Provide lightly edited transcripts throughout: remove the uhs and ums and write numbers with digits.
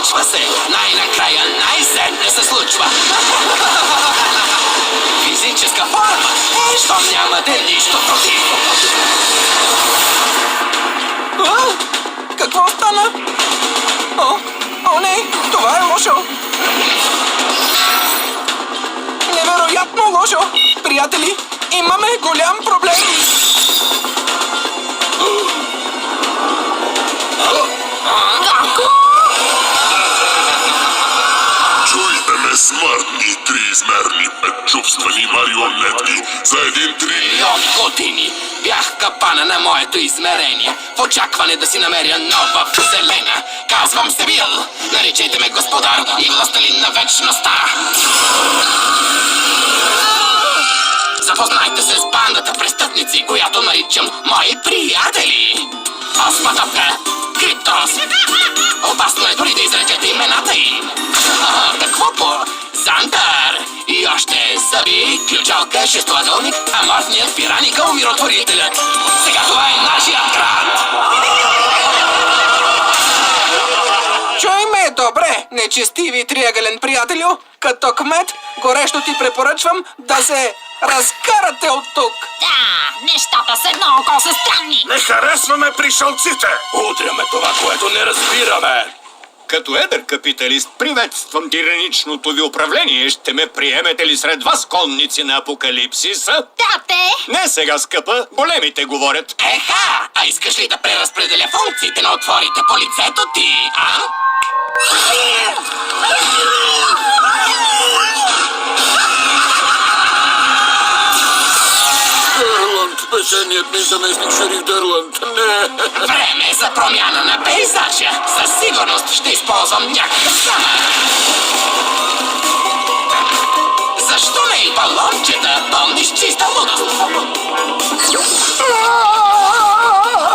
Случва се! Най-накрая, най-сетне се случва! Физическа форма! Щом нямате нищо против! Какво стана? О, не! Това е лошо! Невероятно лошо! Приятели, имаме голям проблем! Чуйте ме, смъртни, триизмерни, петчувствени марионетки за 1 трилион. Години бях капана на моето измерение, в очакване да си намеря нова вселена. Казвам се Бил, наричайте ме господар и властелин на вечността. Запознайте се с бандата престъпници, която наричам мои приятели. Осматовка, Криптос. Опасно е дори да изречете имената им. Какво по? Зантар. И още Съби, ключалка, шестоъгълник, аморфният пираника, умиротворителят. Сега това е нашият град. Чуй ме, добре, нечестиви триъгълен приятелю. Като кмет, горещо ти препоръчвам да се разкарате от тук. Да, нещата с едно око са странни. Не харесваме пришълците! Удряме това, което не разбираме. Като едър капиталист, приветствам тираничното ви управление. Ще ме приемете ли сред вас, конници на апокалипсиса? Да, те! Не сега, скъпа, големите говорят. Еха, а искаш ли да преразпределя функциите на отворите по лицето ти, а? Дърланд, песеният ми заместник шериф Дърланд. Не! Време е за промяна на пейзажа. Със сигурност ще използвам някакъв самър. Защо не и балончета, пълни с чиста лудост?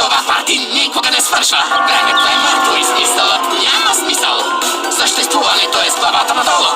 Това парти никога не свършва. Времето е мъртво и смисълът няма смисъл. Съществуването е с главата надолу.